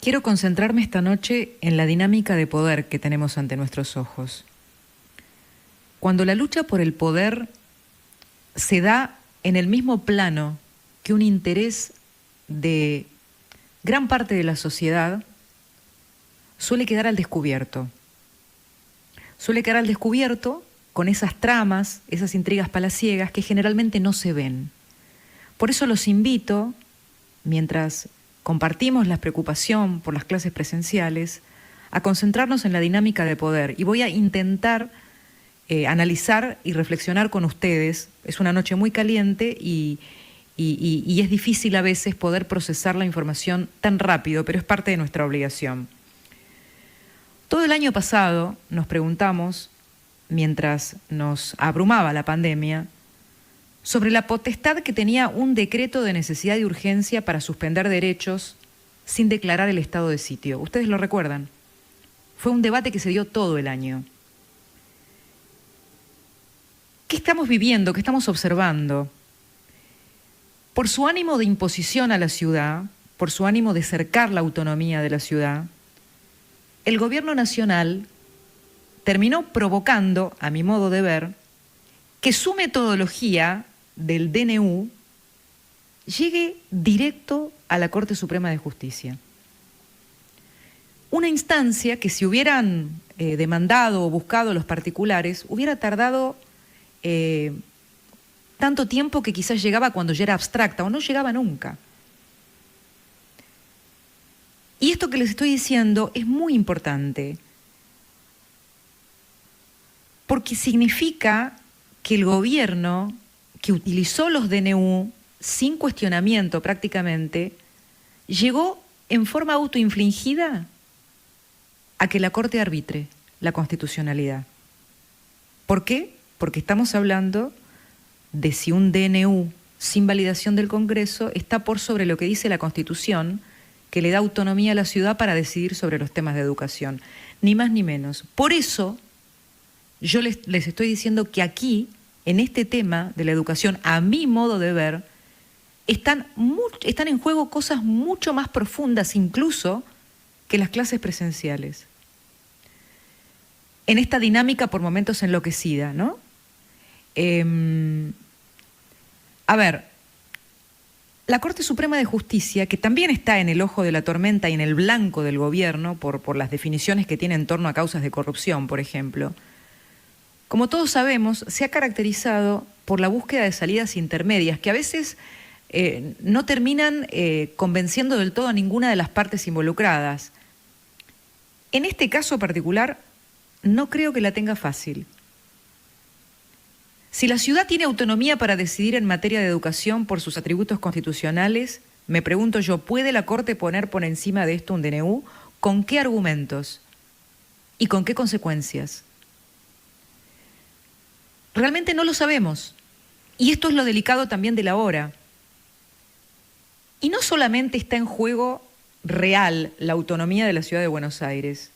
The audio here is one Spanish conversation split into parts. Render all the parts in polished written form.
Quiero concentrarme esta noche en la dinámica de poder que tenemos ante nuestros ojos. Cuando la lucha por el poder se da en el mismo plano que un interés de gran parte de la sociedad, suele quedar al descubierto. Suele quedar al descubierto con esas tramas, esas intrigas palaciegas que generalmente no se ven. Por eso los invito, mientras compartimos la preocupación por las clases presenciales, a concentrarnos en la dinámica de poder. Y voy a intentar analizar y reflexionar con ustedes. Es una noche muy caliente y es difícil a veces poder procesar la información tan rápido, pero es parte de nuestra obligación. Todo el año pasado nos preguntamos, mientras nos abrumaba la pandemia, sobre la potestad que tenía un decreto de necesidad y urgencia para suspender derechos sin declarar el estado de sitio. Ustedes lo recuerdan. Fue un debate que se dio todo el año. ¿Qué estamos viviendo? ¿Qué estamos observando? Por su ánimo de imposición a la ciudad, por su ánimo de cercar la autonomía de la ciudad, el gobierno nacional terminó provocando, a mi modo de ver, que su metodología del DNU llegue directo a la Corte Suprema de Justicia. Una instancia que si hubieran demandado o buscado los particulares, hubiera tardado tanto tiempo que quizás llegaba cuando ya era abstracta o no llegaba nunca. Y esto que les estoy diciendo es muy importante, porque significa que el gobierno que utilizó los DNU sin cuestionamiento prácticamente, llegó en forma autoinfligida a que la Corte arbitre la constitucionalidad. ¿Por qué? Porque estamos hablando de si un DNU sin validación del Congreso está por sobre lo que dice la Constitución, que le da autonomía a la ciudad para decidir sobre los temas de educación. Ni más ni menos. Por eso yo les estoy diciendo que aquí, en este tema de la educación, a mi modo de ver, están en juego cosas mucho más profundas incluso que las clases presenciales. En esta dinámica por momentos enloquecida, ¿no? A ver, la Corte Suprema de Justicia, que también está en el ojo de la tormenta y en el blanco del gobierno por las definiciones que tiene en torno a causas de corrupción, por ejemplo, como todos sabemos, se ha caracterizado por la búsqueda de salidas intermedias, que a veces no terminan convenciendo del todo a ninguna de las partes involucradas. En este caso particular, no creo que la tenga fácil. Si la ciudad tiene autonomía para decidir en materia de educación por sus atributos constitucionales, me pregunto yo, ¿puede la Corte poner por encima de esto un DNU? ¿Con qué argumentos? ¿Y con qué consecuencias? Realmente no lo sabemos. Y esto es lo delicado también de la hora. Y no solamente está en juego real la autonomía de la Ciudad de Buenos Aires,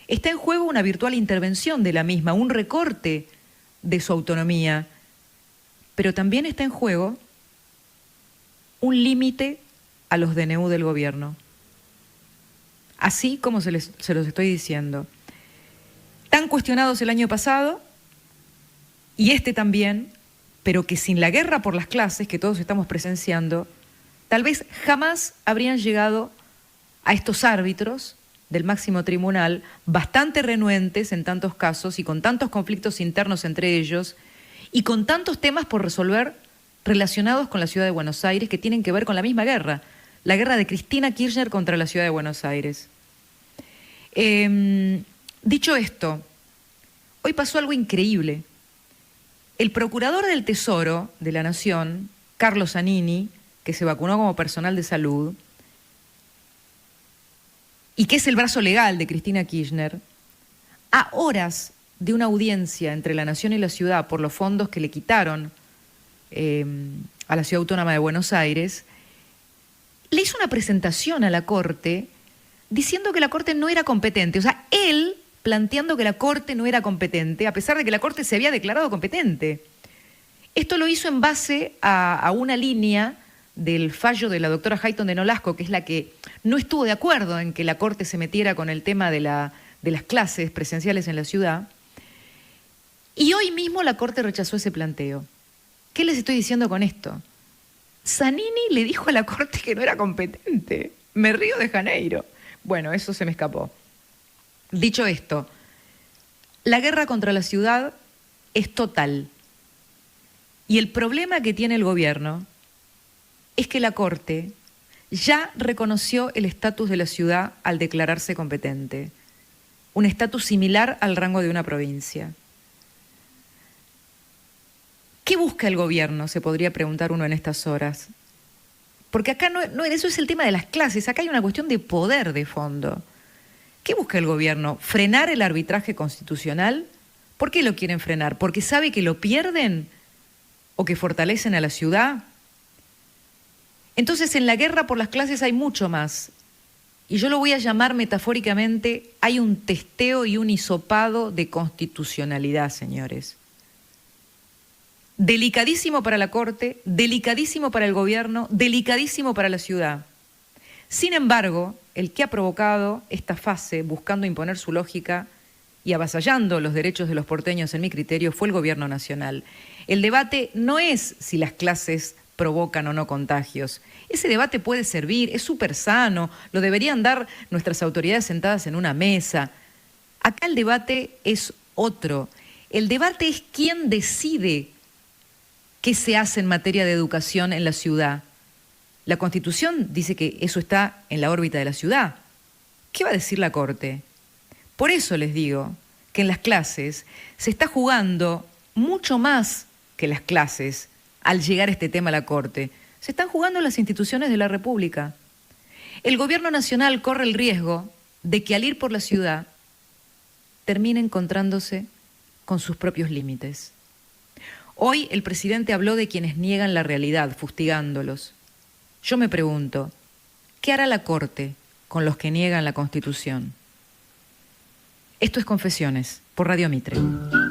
está en juego una virtual intervención de la misma, un recorte de su autonomía, pero también está en juego un límite a los DNU del gobierno. Así como se los estoy diciendo. Tan cuestionados el año pasado, y este también, pero que sin la guerra por las clases que todos estamos presenciando, tal vez jamás habrían llegado a estos árbitros del máximo tribunal, bastante renuentes en tantos casos y con tantos conflictos internos entre ellos y con tantos temas por resolver relacionados con la Ciudad de Buenos Aires que tienen que ver con la misma guerra, la guerra de Cristina Kirchner contra la Ciudad de Buenos Aires. Dicho esto, hoy pasó algo increíble. El procurador del Tesoro de la Nación, Carlos Zanini, que se vacunó como personal de salud, y que es el brazo legal de Cristina Kirchner, a horas de una audiencia entre la Nación y la ciudad por los fondos que le quitaron a la Ciudad Autónoma de Buenos Aires, le hizo una presentación a la Corte diciendo que la Corte no era competente. O sea, él planteando que la Corte no era competente, a pesar de que la Corte se había declarado competente. Esto lo hizo en base a una línea del fallo de la doctora Hayton de Nolasco, que es la que no estuvo de acuerdo en que la Corte se metiera con el tema de las clases presenciales en la ciudad. Y hoy mismo la Corte rechazó ese planteo. ¿Qué les estoy diciendo con esto? Zanini le dijo a la Corte que no era competente. Me río de Janeiro. Bueno, eso se me escapó. Dicho esto, la guerra contra la ciudad es total. Y el problema que tiene el gobierno es que la Corte ya reconoció el estatus de la ciudad al declararse competente, un estatus similar al rango de una provincia. ¿Qué busca el gobierno?, se podría preguntar uno en estas horas. Porque acá no eso es el tema de las clases, acá hay una cuestión de poder de fondo. ¿Qué busca el gobierno? ¿Frenar el arbitraje constitucional? ¿Por qué lo quieren frenar? ¿Porque sabe que lo pierden o que fortalecen a la ciudad? Entonces, en la guerra por las clases hay mucho más. Y yo lo voy a llamar metafóricamente, hay un testeo y un hisopado de constitucionalidad, señores. Delicadísimo para la Corte, delicadísimo para el gobierno, delicadísimo para la ciudad. Sin embargo, el que ha provocado esta fase, buscando imponer su lógica y avasallando los derechos de los porteños, en mi criterio, fue el gobierno nacional. El debate no es si las clases provocan o no contagios. Ese debate puede servir, es súper sano, lo deberían dar nuestras autoridades sentadas en una mesa. Acá el debate es otro. El debate es quién decide qué se hace en materia de educación en la ciudad. La Constitución dice que eso está en la órbita de la ciudad. ¿Qué va a decir la Corte? Por eso les digo que en las clases se está jugando mucho más que las clases al llegar este tema a la Corte. Se están jugando las instituciones de la República. El gobierno nacional corre el riesgo de que al ir por la ciudad termine encontrándose con sus propios límites. Hoy el presidente habló de quienes niegan la realidad, fustigándolos. Yo me pregunto, ¿qué hará la Corte con los que niegan la Constitución? Esto es Confesiones, por Radio Mitre.